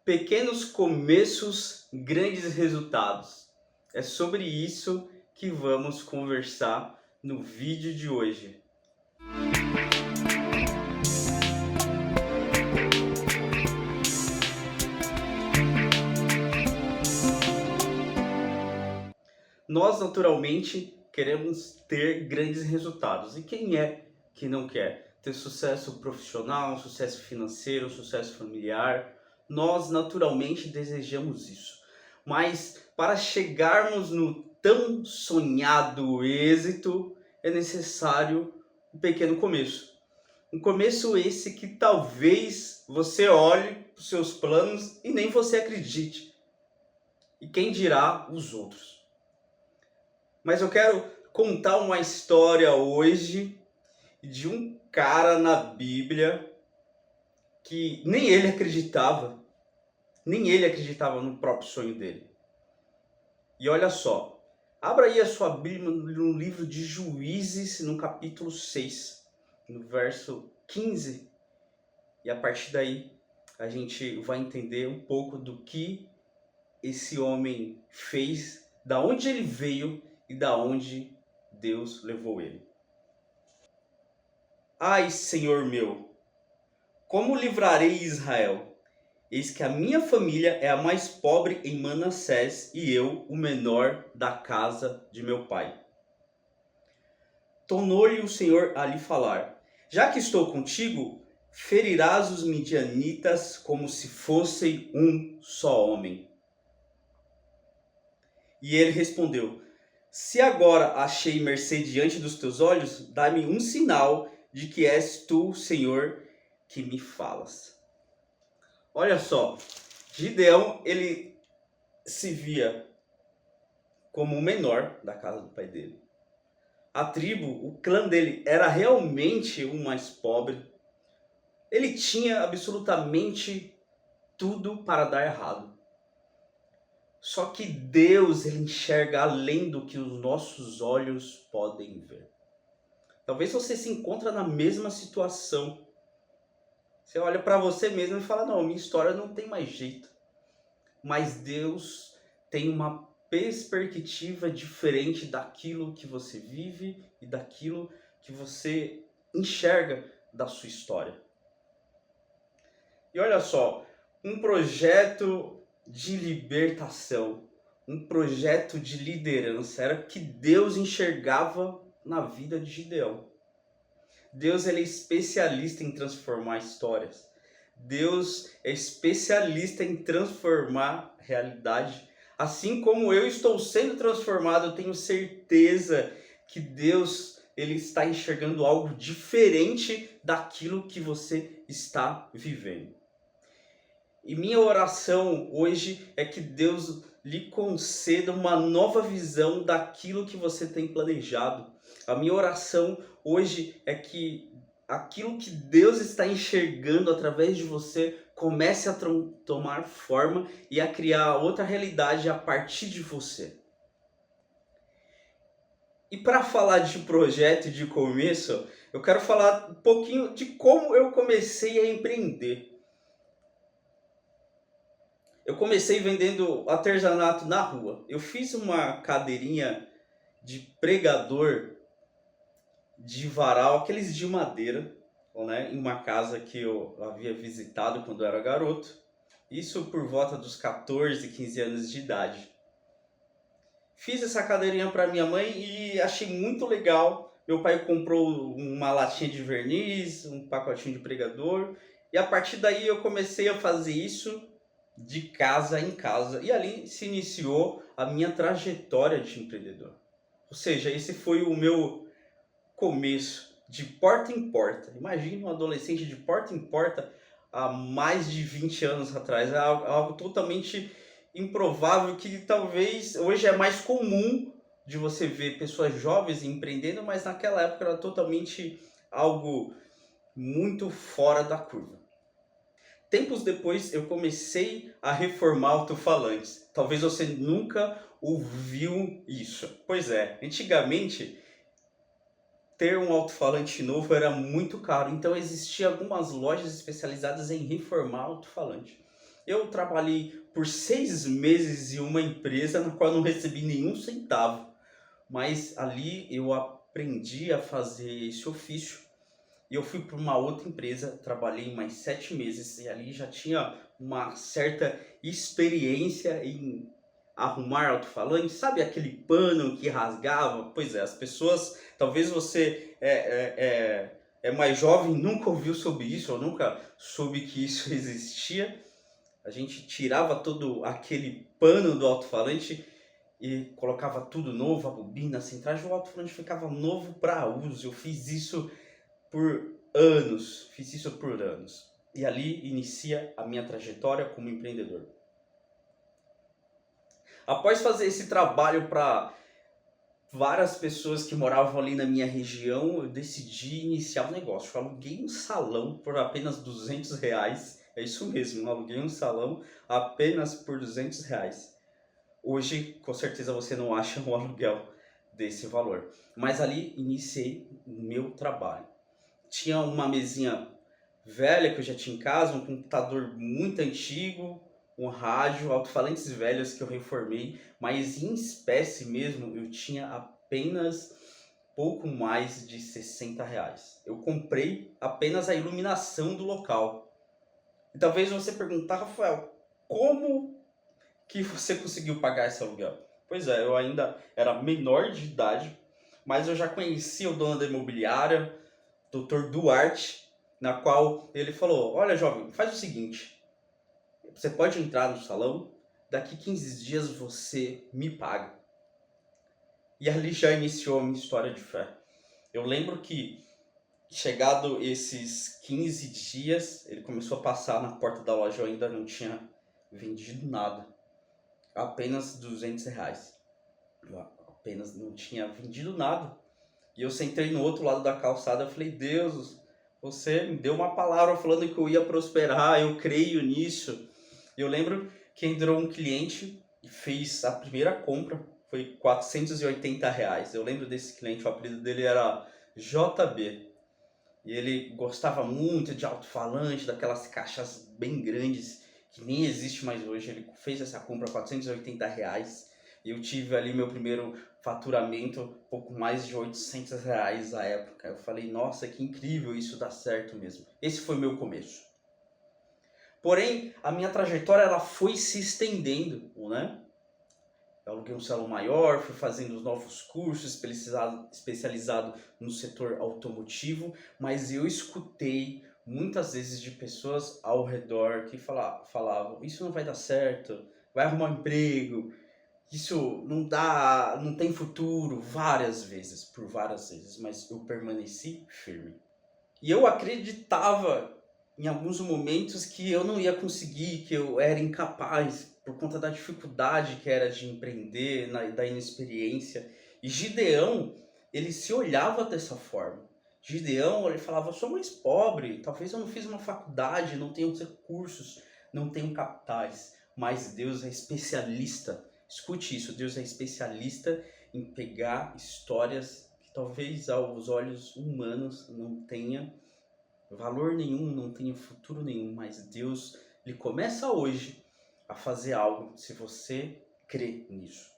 Pequenos começos, grandes resultados. É sobre isso que vamos conversar no vídeo de hoje. Nós, naturalmente, queremos ter grandes resultados. E quem é que não quer ter sucesso profissional, sucesso financeiro, sucesso familiar? Nós, naturalmente, desejamos isso. Mas para chegarmos no tão sonhado êxito, é necessário um pequeno começo. Um começo esse que talvez você olhe para os seus planos e nem você acredite. E quem dirá os outros? Mas eu quero contar uma história hoje de um cara na Bíblia que nem ele acreditava no próprio sonho dele. E olha só, abra aí a sua Bíblia no livro de Juízes, no capítulo 6, no verso 15. E a partir daí a gente vai entender um pouco do que esse homem fez, da onde ele veio e da onde Deus levou ele. Ai, Senhor meu, como livrarei Israel? Eis que a minha família é a mais pobre em Manassés e eu, o menor da casa de meu pai. Tornou-lhe o Senhor a lhe falar: já que estou contigo, ferirás os midianitas como se fossem um só homem. E ele respondeu: se agora achei mercê diante dos teus olhos, dá-me um sinal de que és tu, Senhor, que me falas. Olha só, Gideão, ele se via como o menor da casa do pai dele. A tribo, o clã dele era realmente o mais pobre. Ele tinha absolutamente tudo para dar errado. Só que Deus, ele enxerga além do que os nossos olhos podem ver. Talvez você se encontre na mesma situação. Você olha para você mesmo e fala: não, minha história não tem mais jeito. Mas Deus tem uma perspectiva diferente daquilo que você vive e daquilo que você enxerga da sua história. E olha só, um projeto de libertação, um projeto de liderança, era o que Deus enxergava na vida de Gideão. Deus, ele é especialista em transformar histórias. Deus é especialista em transformar realidade. Assim como eu estou sendo transformado, eu tenho certeza que Deus, ele está enxergando algo diferente daquilo que você está vivendo. E minha oração hoje é que Deus lhe conceda uma nova visão daquilo que você tem planejado. A minha oração hoje é que aquilo que Deus está enxergando através de você comece a tomar forma e a criar outra realidade a partir de você. E para falar de projeto e de começo, eu quero falar um pouquinho de como eu comecei a empreender. Eu comecei vendendo artesanato na rua. Eu fiz uma cadeirinha de pregador de varal, aqueles de madeira, né, em uma casa que eu havia visitado quando eu era garoto. Isso por volta dos 14, 15 anos de idade. Fiz essa cadeirinha para minha mãe e achei muito legal. Meu pai comprou uma latinha de verniz, um pacotinho de pregador. E a partir daí eu comecei a fazer isso de casa em casa. E ali se iniciou a minha trajetória de empreendedor. Ou seja, esse foi o meu começo, de porta em porta. Imagine um adolescente de porta em porta há mais de 20 anos atrás. É algo totalmente improvável, que talvez hoje é mais comum de você ver pessoas jovens empreendendo, mas naquela época era totalmente algo muito fora da curva. Tempos depois eu comecei a reformar alto-falantes. Talvez você nunca ouviu isso. Pois é, antigamente ter um alto-falante novo era muito caro, então existiam algumas lojas especializadas em reformar alto-falante. Eu trabalhei por 6 meses em uma empresa na qual eu não recebi nenhum centavo, mas ali eu aprendi a fazer esse ofício. E eu fui para uma outra empresa, trabalhei mais 7 meses e ali já tinha uma certa experiência em arrumar alto-falante. Sabe aquele pano que rasgava? Pois é, as pessoas, talvez você é mais jovem, nunca ouviu sobre isso, ou nunca soube que isso existia. A gente tirava todo aquele pano do alto-falante e colocava tudo novo, a bobina, a centragem, o alto-falante ficava novo para uso. Eu fiz isso por anos, fiz isso por anos. E ali inicia a minha trajetória como empreendedor. Após fazer esse trabalho para várias pessoas que moravam ali na minha região, eu decidi iniciar um negócio. Eu aluguei um salão por apenas R$ 200. É isso mesmo, eu aluguei um salão apenas por R$ 200. Hoje, com certeza, você não acha um aluguel desse valor. Mas ali iniciei o meu trabalho. Tinha uma mesinha velha que eu já tinha em casa, um computador muito antigo, um rádio, alto-falantes velhos que eu reformei, mas em espécie mesmo eu tinha apenas pouco mais de R$ 60. Eu comprei apenas a iluminação do local. E talvez você perguntar, Rafael, como que você conseguiu pagar esse aluguel? Pois é, eu ainda era menor de idade, mas eu já conhecia o dono da imobiliária, Dr. Duarte, na qual ele falou: olha, jovem, faz o seguinte, você pode entrar no salão, daqui 15 dias você me paga. E ali já iniciou a minha história de fé. Eu lembro que, chegado esses 15 dias, ele começou a passar na porta da loja, eu ainda não tinha vendido nada, apenas R$ 200. Eu apenas não tinha vendido nada. E eu sentei no outro lado da calçada e falei: Deus, você me deu uma palavra falando que eu ia prosperar, eu creio nisso. Eu lembro que entrou um cliente e fez a primeira compra, foi R$ 480. Eu lembro desse cliente, o apelido dele era JB. E ele gostava muito de alto-falante, daquelas caixas bem grandes, que nem existe mais hoje. Ele fez essa compra R$ 480. E eu tive ali meu primeiro faturamento, pouco mais de R$ 800 na época. Eu falei, nossa, que incrível, isso dá certo mesmo. Esse foi meu começo. Porém, a minha trajetória ela foi se estendendo, né? Eu aluguei um salão maior, fui fazendo os novos cursos especializado no setor automotivo, mas eu escutei muitas vezes de pessoas ao redor que falavam, isso não vai dar certo, vai arrumar um emprego, isso não dá, não tem futuro, por várias vezes, mas eu permaneci firme. E eu acreditava em alguns momentos que eu não ia conseguir, que eu era incapaz, por conta da dificuldade que era de empreender, da inexperiência. E Gideão, ele se olhava dessa forma. Gideão, ele falava, eu sou mais pobre, talvez eu não fiz uma faculdade, não tenho os recursos, não tenho capitais. Mas Deus é especialista, escute isso, Deus é especialista em pegar histórias que talvez aos olhos humanos não tenha valor nenhum, não tenha futuro nenhum, mas Deus, ele começa hoje a fazer algo se você crê nisso.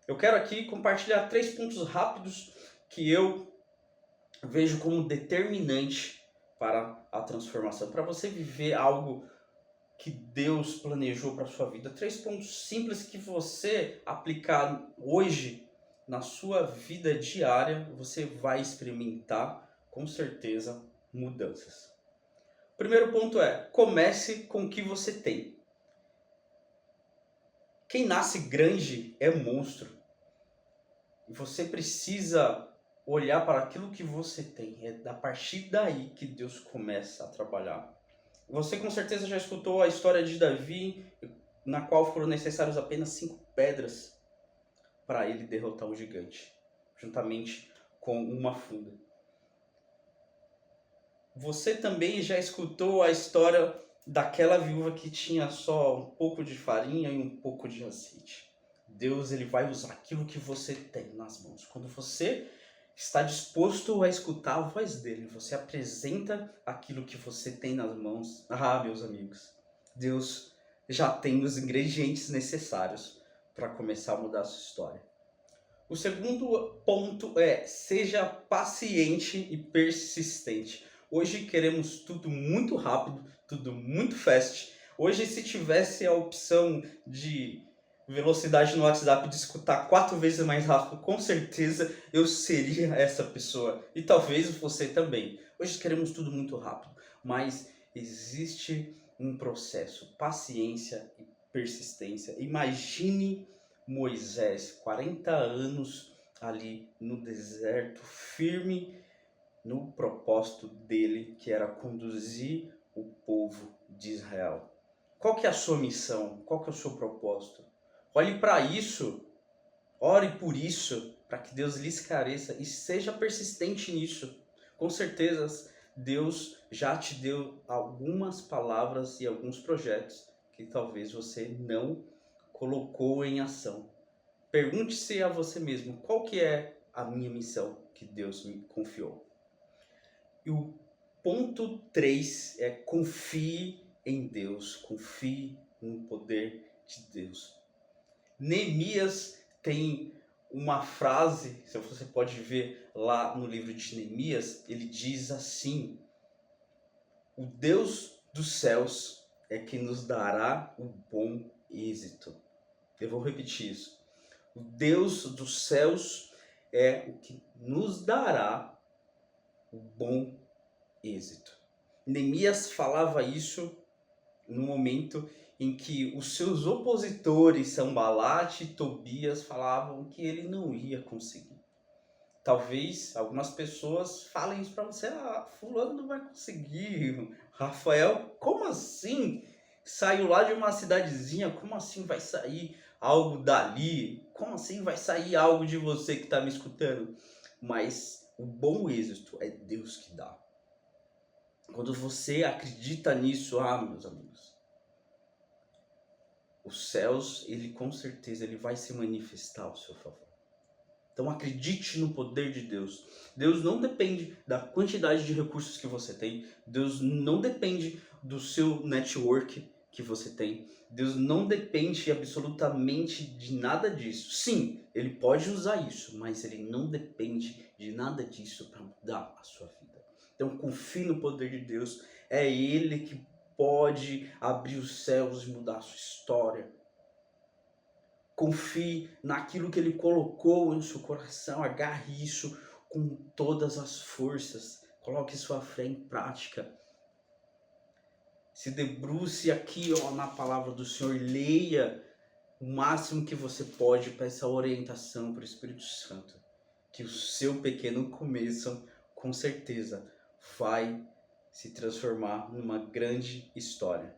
Eu quero aqui compartilhar 3 pontos rápidos que eu vejo como determinante para a transformação, para você viver algo que Deus planejou para a sua vida. 3 pontos simples que você aplicar hoje na sua vida diária, você vai experimentar com certeza mudanças. O primeiro ponto é, comece com o que você tem. Quem nasce grande é monstro. E você precisa olhar para aquilo que você tem. É a partir daí que Deus começa a trabalhar. Você com certeza já escutou a história de Davi, na qual foram necessárias apenas 5 pedras para ele derrotar um gigante, juntamente com uma funda. Você também já escutou a história daquela viúva que tinha só um pouco de farinha e um pouco de azeite. Deus, ele vai usar aquilo que você tem nas mãos. Quando você está disposto a escutar a voz dele, você apresenta aquilo que você tem nas mãos. Ah, meus amigos, Deus já tem os ingredientes necessários para começar a mudar a sua história. O segundo ponto é: seja paciente e persistente. Hoje queremos tudo muito rápido, tudo muito fast. Hoje, se tivesse a opção de velocidade no WhatsApp de escutar 4 vezes mais rápido, com certeza eu seria essa pessoa. E talvez você também. Hoje queremos tudo muito rápido, mas existe um processo, paciência e persistência. Imagine Moisés, 40 anos ali no deserto, firme no propósito dele, que era conduzir o povo de Israel. Qual que é a sua missão? Qual que é o seu propósito? Olhe para isso, ore por isso, para que Deus lhe esclareça e seja persistente nisso. Com certeza, Deus já te deu algumas palavras e alguns projetos que talvez você não colocou em ação. Pergunte-se a você mesmo, qual que é a minha missão que Deus me confiou? E o ponto 3 é: confie em Deus, confie no poder de Deus. Neemias tem uma frase, se você pode ver lá no livro de Neemias, ele diz assim: o Deus dos céus é que nos dará o bom êxito. Eu vou repetir isso. O Deus dos céus é o que nos dará o bom êxito. Neemias falava isso no momento em que os seus opositores, Sanbalate e Tobias, falavam que ele não ia conseguir. Talvez algumas pessoas falem isso para você: fulano não vai conseguir. Rafael, como assim? Saiu lá de uma cidadezinha, como assim vai sair algo dali? Como assim vai sair algo de você que está me escutando? Mas o bom êxito é Deus que dá. Quando você acredita nisso, meus amigos, os céus, ele com certeza ele vai se manifestar ao seu favor. Então acredite no poder de Deus. Deus não depende da quantidade de recursos que você tem. Deus não depende do seu network que você tem. Deus não depende absolutamente de nada disso. Sim, ele pode usar isso, mas ele não depende de nada disso para mudar a sua vida. Então confie no poder de Deus. É Ele que pode abrir os céus e mudar a sua história. Confie naquilo que Ele colocou no seu coração. Agarre isso com todas as forças. Coloque sua fé em prática. Se debruce aqui na palavra do Senhor. Leia o máximo que você pode. Peça orientação para o Espírito Santo. Que o seu pequeno começo, com certeza, vai se transformar numa grande história.